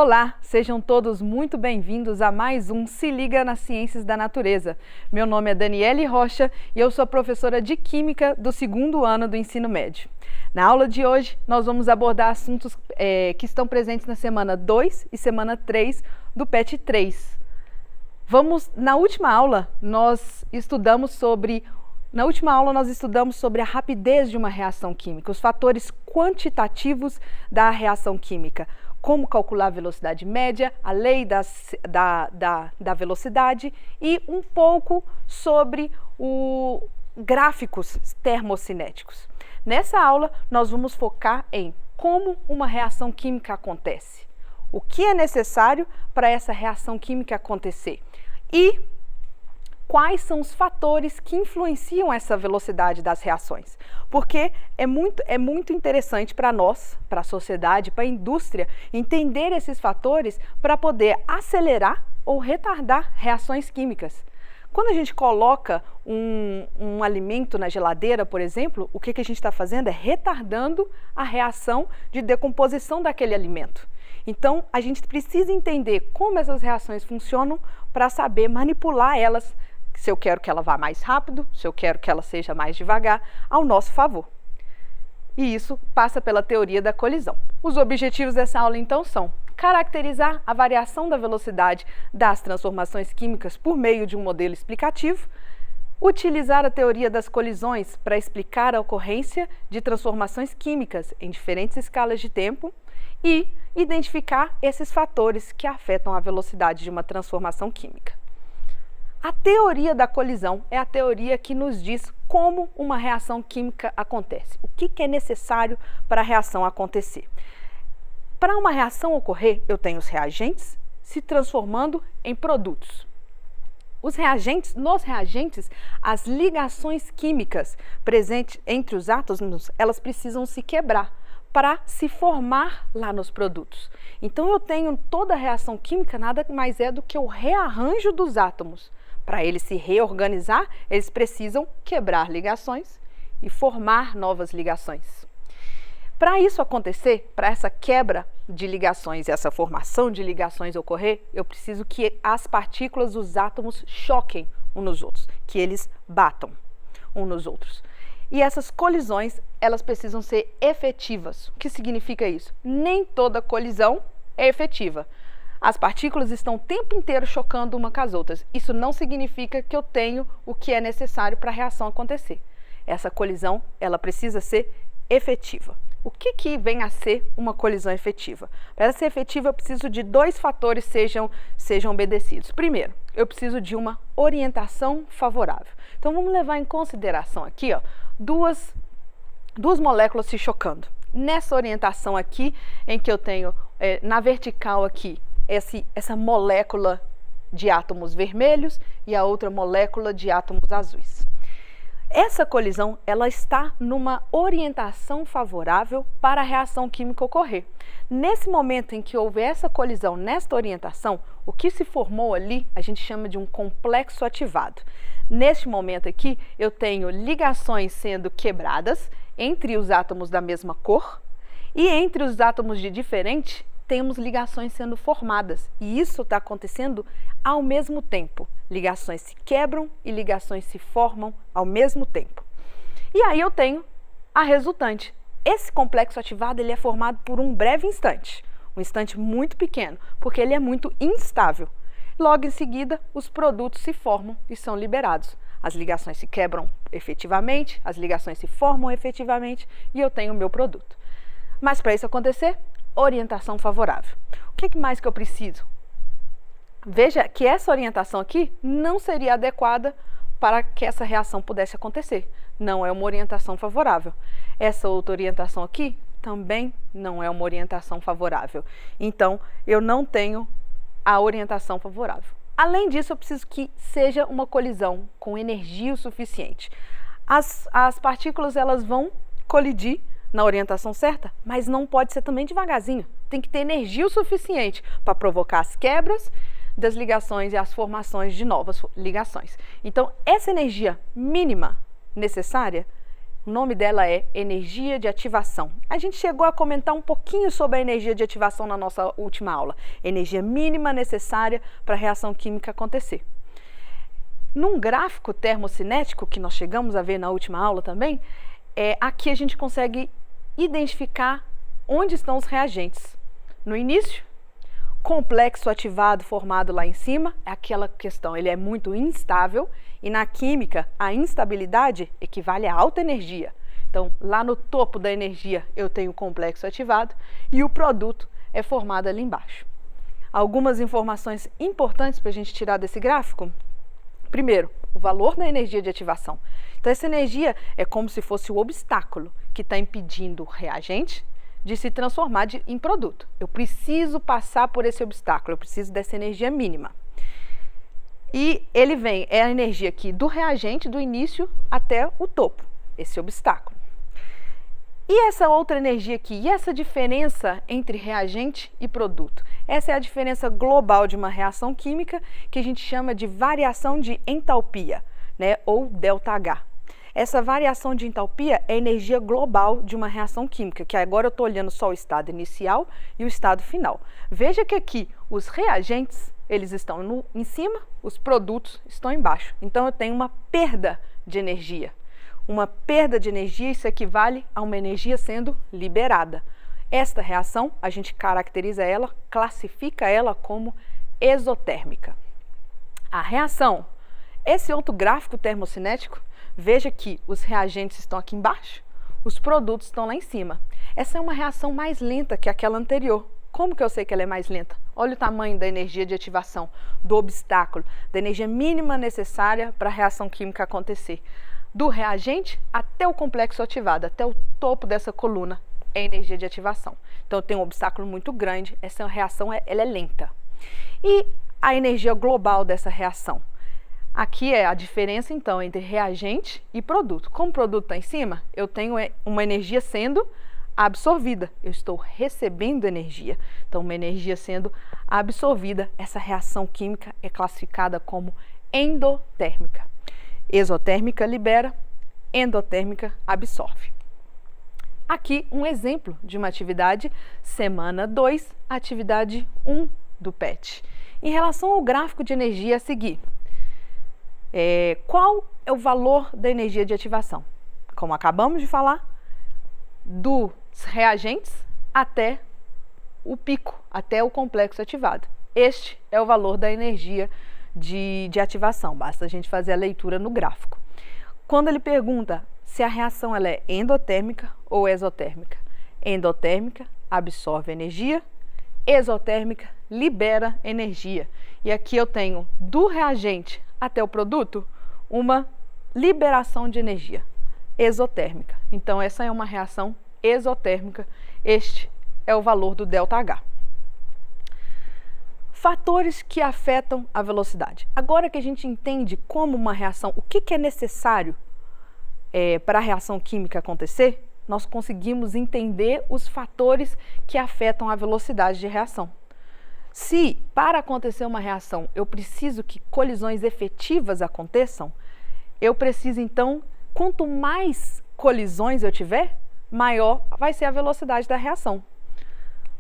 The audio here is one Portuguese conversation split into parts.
Olá, sejam todos muito bem-vindos a mais um Se Liga nas Ciências da Natureza. Meu nome é Daniele Rocha e eu sou professora de Química do 2º ano do ensino médio. Na aula de hoje, nós vamos abordar assuntos que estão presentes na semana 2 e semana 3 do PET 3. Na última aula, nós estudamos sobre a rapidez de uma reação química, os fatores quantitativos da reação química, como calcular a velocidade média, a lei da velocidade e um pouco sobre gráficos termocinéticos. Nessa aula, nós vamos focar em como uma reação química acontece, o que é necessário para essa reação química acontecer e quais são os fatores que influenciam essa velocidade das reações. Porque é muito interessante para nós, para a sociedade, para a indústria, entender esses fatores para poder acelerar ou retardar reações químicas. Quando a gente coloca um alimento na geladeira, por exemplo, o que a gente está fazendo é retardando a reação de decomposição daquele alimento. Então, a gente precisa entender como essas reações funcionam para saber manipular elas, se eu quero que ela vá mais rápido, se eu quero que ela seja mais devagar, ao nosso favor. E isso passa pela teoria da colisão. Os objetivos dessa aula, então, são caracterizar a variação da velocidade das transformações químicas por meio de um modelo explicativo, utilizar a teoria das colisões para explicar a ocorrência de transformações químicas em diferentes escalas de tempo e identificar esses fatores que afetam a velocidade de uma transformação química. A teoria da colisão é a teoria que nos diz como uma reação química acontece, o que é necessário para a reação acontecer. Para uma reação ocorrer, eu tenho os reagentes se transformando em produtos. Nos reagentes, as ligações químicas presentes entre os átomos, elas precisam se quebrar para se formar lá nos produtos. Então eu tenho toda a reação química, nada mais é do que o rearranjo dos átomos. Para eles se reorganizar, eles precisam quebrar ligações e formar novas ligações. Para isso acontecer, para essa quebra de ligações e essa formação de ligações ocorrer, eu preciso que as partículas dos átomos choquem uns nos outros, que eles batam uns nos outros. E essas colisões, elas precisam ser efetivas. O que significa isso? Nem toda colisão é efetiva. As partículas estão o tempo inteiro chocando uma com as outras. Isso não significa que eu tenho o que é necessário para a reação acontecer. Essa colisão, ela precisa ser efetiva. O que vem a ser uma colisão efetiva? Para ela ser efetiva, eu preciso de dois fatores sejam obedecidos. Primeiro, eu preciso de uma orientação favorável. Então, vamos levar em consideração aqui, duas moléculas se chocando. Nessa orientação aqui, em que eu tenho na vertical aqui, essa molécula de átomos vermelhos e a outra molécula de átomos azuis. Essa colisão, ela está numa orientação favorável para a reação química ocorrer. Nesse momento em que houve essa colisão, nesta orientação, o que se formou ali, a gente chama de um complexo ativado. Neste momento aqui, eu tenho ligações sendo quebradas entre os átomos da mesma cor e entre os átomos de diferente, temos ligações sendo formadas e isso está acontecendo ao mesmo tempo. Ligações se quebram e ligações se formam ao mesmo tempo. E aí eu tenho a resultante. Esse complexo ativado ele é formado por um breve instante, um instante muito pequeno, porque ele é muito instável. Logo em seguida, os produtos se formam e são liberados. As ligações se quebram efetivamente, as ligações se formam efetivamente e eu tenho o meu produto. Mas para isso acontecer, orientação favorável. O que mais que eu preciso? Veja que essa orientação aqui não seria adequada para que essa reação pudesse acontecer. Não é uma orientação favorável. Essa outra orientação aqui também não é uma orientação favorável. Então, eu não tenho a orientação favorável. Além disso, eu preciso que seja uma colisão com energia o suficiente. As partículas elas vão colidir na orientação certa, mas não pode ser também devagarzinho. Tem que ter energia o suficiente para provocar as quebras das ligações e as formações de novas ligações. Então, essa energia mínima necessária O nome dela é energia de ativação. A gente chegou a comentar um pouquinho sobre a energia de ativação na nossa última aula. Energia mínima necessária para a reação química acontecer. Num gráfico termocinético, que nós chegamos a ver na última aula também, aqui a gente consegue identificar onde estão os reagentes. No início, complexo ativado formado lá em cima, é aquela questão, ele é muito instável e na química a instabilidade equivale a alta energia. Então, lá no topo da energia eu tenho o complexo ativado e o produto é formado ali embaixo. Algumas informações importantes para a gente tirar desse gráfico. Primeiro, o valor da energia de ativação. Então, essa energia é como se fosse o obstáculo que está impedindo o reagente de se transformar em produto. Eu preciso passar por esse obstáculo, eu preciso dessa energia mínima. E ele vem, é a energia aqui do reagente, do início até o topo, esse obstáculo. E essa outra energia aqui, e essa diferença entre reagente e produto? Essa é a diferença global de uma reação química que a gente chama de variação de entalpia, né, ou ΔH. Essa variação de entalpia é a energia global de uma reação química, que agora eu estou olhando só o estado inicial e o estado final. Veja que aqui os reagentes, eles estão em cima, os produtos estão embaixo. Então eu tenho uma perda de energia. Uma perda de energia, isso equivale a uma energia sendo liberada. Esta reação, a gente caracteriza ela, classifica ela como exotérmica. A reação, esse outro gráfico termocinético, veja que os reagentes estão aqui embaixo, os produtos estão lá em cima. Essa é uma reação mais lenta que aquela anterior. Como que eu sei que ela é mais lenta? Olha o tamanho da energia de ativação, do obstáculo, da energia mínima necessária para a reação química acontecer. Do reagente até o complexo ativado, até o topo dessa coluna, é energia de ativação. Então eu tenho um obstáculo muito grande, essa reação ela é lenta. E a energia global dessa reação? Aqui é a diferença, então, entre reagente e produto. Como o produto está em cima, eu tenho uma energia sendo absorvida. Eu estou recebendo energia. Então, uma energia sendo absorvida. Essa reação química é classificada como endotérmica. Exotérmica libera, endotérmica absorve. Aqui um exemplo de uma atividade, semana 2, atividade 1 do PET. Em relação ao gráfico de energia a seguir, qual é o valor da energia de ativação? Como acabamos de falar, dos reagentes até o pico, até o complexo ativado. Este é o valor da energia de ativação, basta a gente fazer a leitura no gráfico. Quando ele pergunta se a reação ela é endotérmica ou exotérmica, endotérmica absorve energia, exotérmica libera energia. E aqui eu tenho do reagente até o produto uma liberação de energia exotérmica. Então essa é uma reação exotérmica, este é o valor do ΔH. Fatores que afetam a velocidade. Agora que a gente entende como uma reação, o que é necessário para a reação química acontecer, nós conseguimos entender os fatores que afetam a velocidade de reação. Se, para acontecer uma reação, eu preciso que colisões efetivas aconteçam, eu preciso, então, quanto mais colisões eu tiver, maior vai ser a velocidade da reação.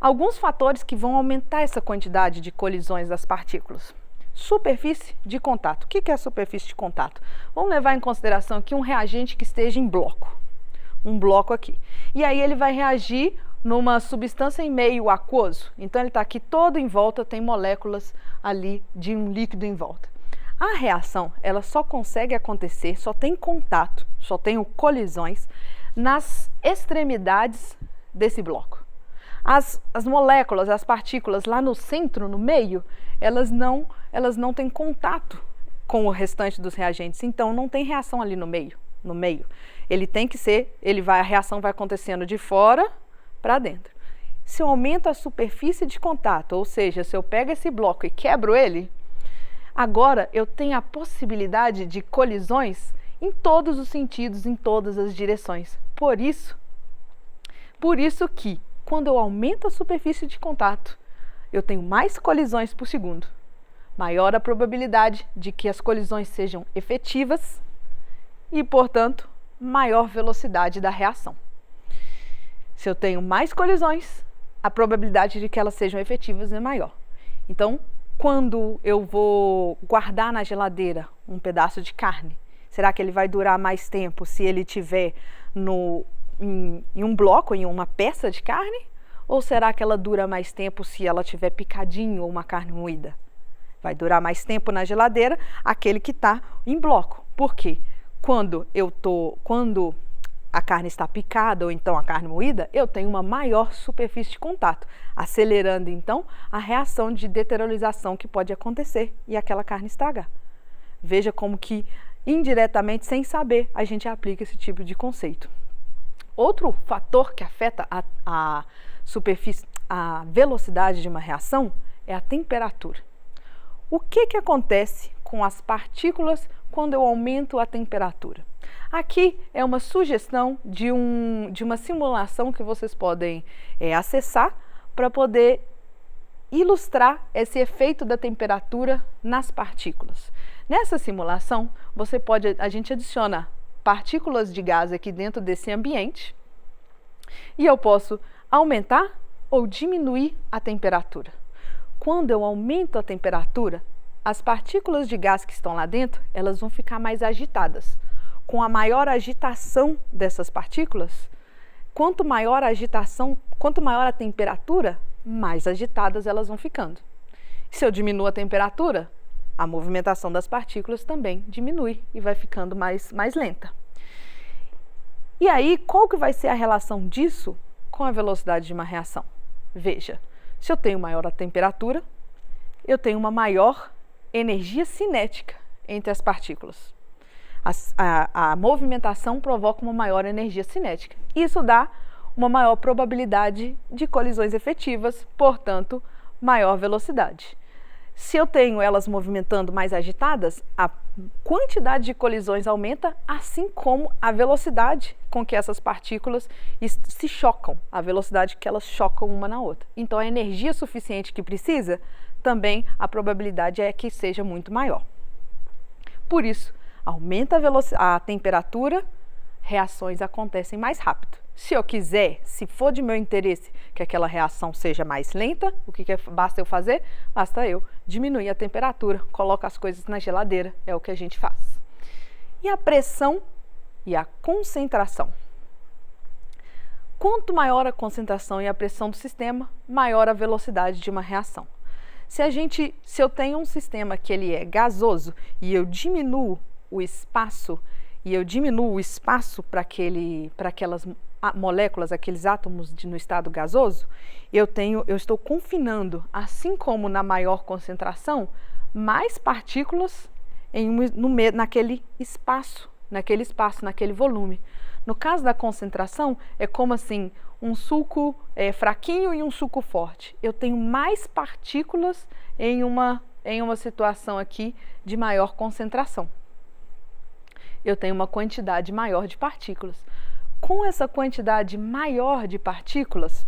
Alguns fatores que vão aumentar essa quantidade de colisões das partículas. Superfície de contato. O que é a superfície de contato? Vamos levar em consideração aqui um reagente que esteja em bloco. Um bloco aqui. E aí ele vai reagir numa substância em meio aquoso. Então ele está aqui todo em volta, tem moléculas ali de um líquido em volta. A reação, ela só consegue acontecer, só tem contato, só tem colisões nas extremidades desse bloco. As moléculas, as partículas lá no centro, no meio, elas não têm contato com o restante dos reagentes, então não tem reação ali no meio. Ele tem que ser, a reação vai acontecendo de fora para dentro. Se eu aumento a superfície de contato, ou seja, se eu pego esse bloco e quebro ele, agora eu tenho a possibilidade de colisões em todos os sentidos, em todas as direções. Por isso que, quando eu aumento a superfície de contato, eu tenho mais colisões por segundo. Maior a probabilidade de que as colisões sejam efetivas e, portanto, maior velocidade da reação. Se eu tenho mais colisões, a probabilidade de que elas sejam efetivas é maior. Então, quando eu vou guardar na geladeira um pedaço de carne, será que ele vai durar mais tempo se ele estiver em um bloco, em uma peça de carne? Ou será que ela dura mais tempo se ela tiver picadinho ou uma carne moída? Vai durar mais tempo na geladeira aquele que está em bloco. Por quê? Quando a carne está picada ou então a carne moída, eu tenho uma maior superfície de contato, acelerando então a reação de deteriorização que pode acontecer e aquela carne estragar. Veja como que indiretamente, sem saber, a gente aplica esse tipo de conceito. Outro fator que afeta a velocidade de uma reação é a temperatura. O que acontece com as partículas quando eu aumento a temperatura? Aqui é uma sugestão de uma simulação que vocês podem acessar para poder ilustrar esse efeito da temperatura nas partículas. Nessa simulação, a gente adiciona partículas de gás aqui dentro desse ambiente e eu posso aumentar ou diminuir a temperatura. Quando eu aumento a temperatura, as partículas de gás que estão lá dentro, elas vão ficar mais agitadas. Com a maior agitação dessas partículas, quanto maior a temperatura, mais agitadas elas vão ficando. Se eu diminuo a temperatura, a movimentação das partículas também diminui e vai ficando mais lenta. E aí, qual que vai ser a relação disso com a velocidade de uma reação? Veja, se eu tenho maior a temperatura, eu tenho uma maior energia cinética entre as partículas. A movimentação provoca uma maior energia cinética. Isso dá uma maior probabilidade de colisões efetivas, portanto, maior velocidade. Se eu tenho elas movimentando mais agitadas, a quantidade de colisões aumenta, assim como a velocidade com que essas partículas se chocam, a velocidade que elas chocam uma na outra. Então, a energia suficiente que precisa, também a probabilidade é que seja muito maior. Por isso, aumenta a temperatura, reações acontecem mais rápido. Se eu quiser, se for de meu interesse que aquela reação seja mais lenta, o que basta eu fazer? Basta eu diminuir a temperatura, coloco as coisas na geladeira, é o que a gente faz. E a pressão e a concentração. Quanto maior a concentração e a pressão do sistema, maior a velocidade de uma reação. Se eu tenho um sistema que ele é gasoso e eu diminuo o espaço para aquelas moléculas, aqueles átomos no estado gasoso, eu estou confinando, assim como na maior concentração, mais partículas naquele volume. No caso da concentração, é como assim, um suco fraquinho e um suco forte. Eu tenho mais partículas em uma situação aqui de maior concentração. Eu tenho uma quantidade maior de partículas. Com essa quantidade maior de partículas,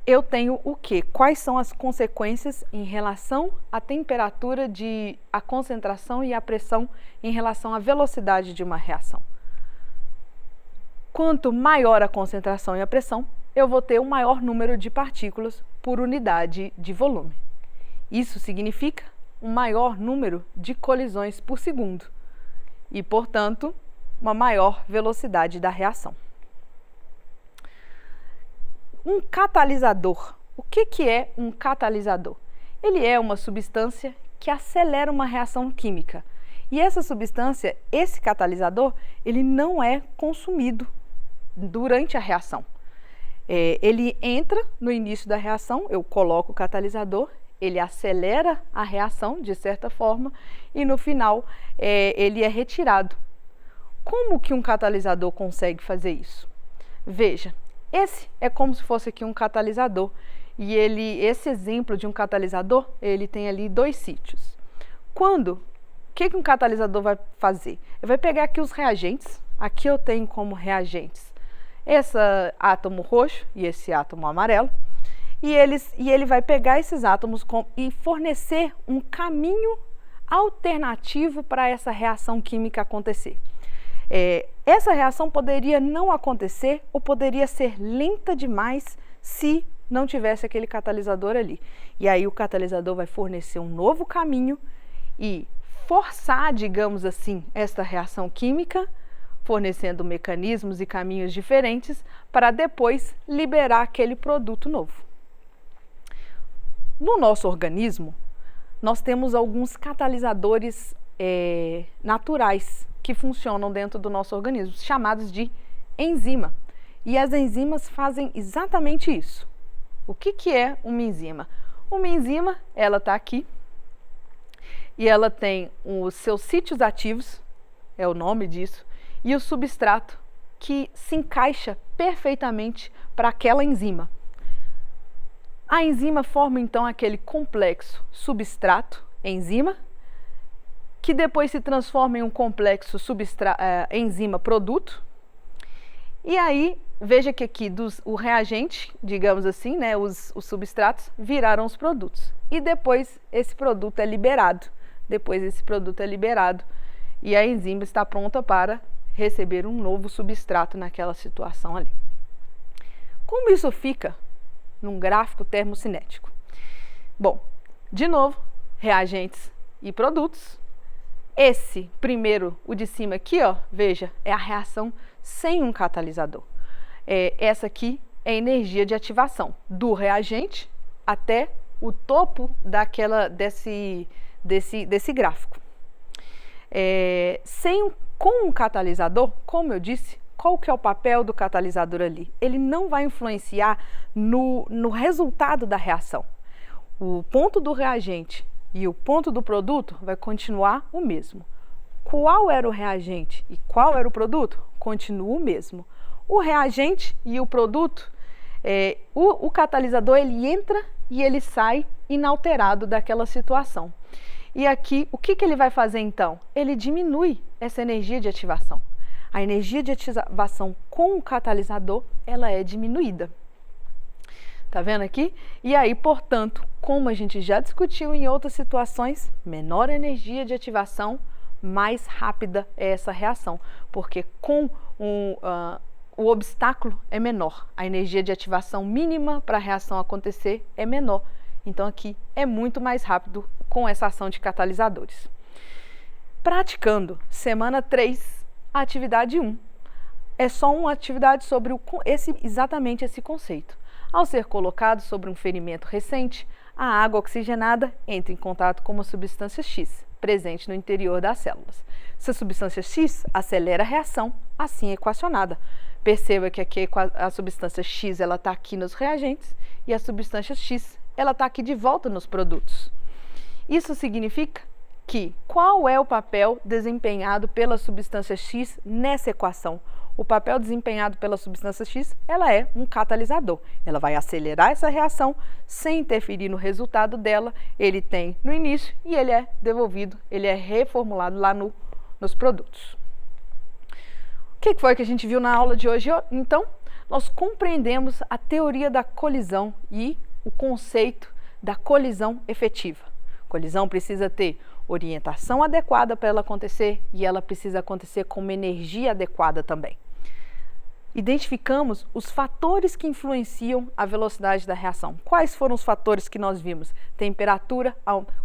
eu tenho o quê? Quais são as consequências em relação à temperatura, a concentração e a pressão em relação à velocidade de uma reação? Quanto maior a concentração e a pressão, eu vou ter um maior número de partículas por unidade de volume. Isso significa um maior número de colisões por segundo e, portanto, uma maior velocidade da reação. Um catalisador. O que é um catalisador? Ele é uma substância que acelera uma reação química. E essa substância, esse catalisador, ele não é consumido durante a reação. Ele entra no início da reação, eu coloco o catalisador, ele acelera a reação de certa forma e no final ele é retirado. Como que um catalisador consegue fazer isso? Veja, esse é como se fosse aqui um catalisador e esse exemplo de um catalisador, ele tem ali 2 sítios. O que um catalisador vai fazer? Ele vai pegar aqui os reagentes, aqui eu tenho como reagentes esse átomo roxo e esse átomo amarelo, e ele vai pegar esses átomos e fornecer um caminho alternativo para essa reação química acontecer. Essa reação poderia não acontecer ou poderia ser lenta demais se não tivesse aquele catalisador ali. E aí o catalisador vai fornecer um novo caminho e forçar, digamos assim, esta reação química, fornecendo mecanismos e caminhos diferentes para depois liberar aquele produto novo. No nosso organismo, nós temos alguns catalisadores naturais que funcionam dentro do nosso organismo, chamados de enzima. E as enzimas fazem exatamente isso. O que é uma enzima? Uma enzima, ela está aqui e ela tem os seus sítios ativos, é o nome disso, e o substrato que se encaixa perfeitamente para aquela enzima. A enzima forma então aquele complexo substrato-enzima, que depois se transforma em um complexo enzima-produto. E aí, veja que aqui o reagente, digamos assim, né, os substratos viraram os produtos. E depois esse produto é liberado. E a enzima está pronta para receber um novo substrato naquela situação ali. Como isso fica num gráfico termocinético? Bom, de novo, reagentes e produtos. Esse primeiro, o de cima aqui, ó, veja, é a reação sem um catalisador. Essa aqui é a energia de ativação do reagente até o topo desse gráfico. Com um catalisador, como eu disse, qual que é o papel do catalisador ali? Ele não vai influenciar no resultado da reação. O ponto do reagente e o ponto do produto vai continuar o mesmo. Qual era o reagente e qual era o produto? Continua o mesmo. O reagente e o produto, o catalisador, ele entra e ele sai inalterado daquela situação. E aqui, o que ele vai fazer então? Ele diminui essa energia de ativação. A energia de ativação com o catalisador, ela é diminuída. Tá vendo aqui? E aí, portanto, como a gente já discutiu em outras situações, menor energia de ativação, mais rápida é essa reação, porque com o obstáculo é menor, a energia de ativação mínima para a reação acontecer é menor. Então aqui é muito mais rápido com essa ação de catalisadores. Praticando, semana 3, atividade 1. É só uma atividade sobre exatamente esse conceito. Ao ser colocado sobre um ferimento recente, a água oxigenada entra em contato com uma substância X, presente no interior das células. Essa substância X acelera a reação, assim equacionada. Perceba que aqui a substância X está aqui nos reagentes e a substância X está aqui de volta nos produtos. Isso significa que qual é o papel desempenhado pela substância X nessa equação? O papel desempenhado pela substância X, ela é um catalisador. Ela vai acelerar essa reação sem interferir no resultado dela. Ele tem no início e ele é devolvido, ele é reformulado lá nos produtos. O que foi que a gente viu na aula de hoje? Então, nós compreendemos a teoria da colisão e o conceito da colisão efetiva. Colisão precisa ter orientação adequada para ela acontecer e ela precisa acontecer com uma energia adequada também. Identificamos os fatores que influenciam a velocidade da reação. Quais foram os fatores que nós vimos? Temperatura,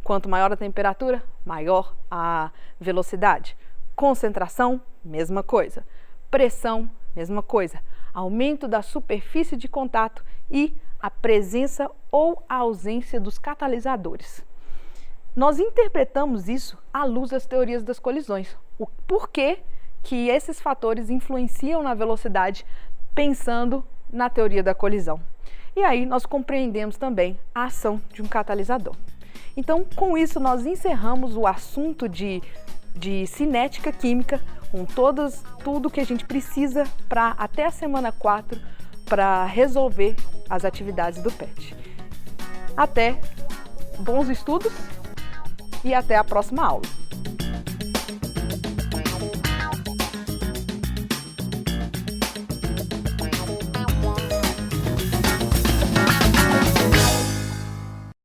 quanto maior a temperatura, maior a velocidade. Concentração, mesma coisa. Pressão, mesma coisa. Aumento da superfície de contato e a presença ou a ausência dos catalisadores. Nós interpretamos isso à luz das teorias das colisões. O porquê que esses fatores influenciam na velocidade, pensando na teoria da colisão. E aí nós compreendemos também a ação de um catalisador. Então, com isso, nós encerramos o assunto de cinética química, com tudo que a gente precisa para até a semana 4 para resolver as atividades do PET. Até, bons estudos e até a próxima aula.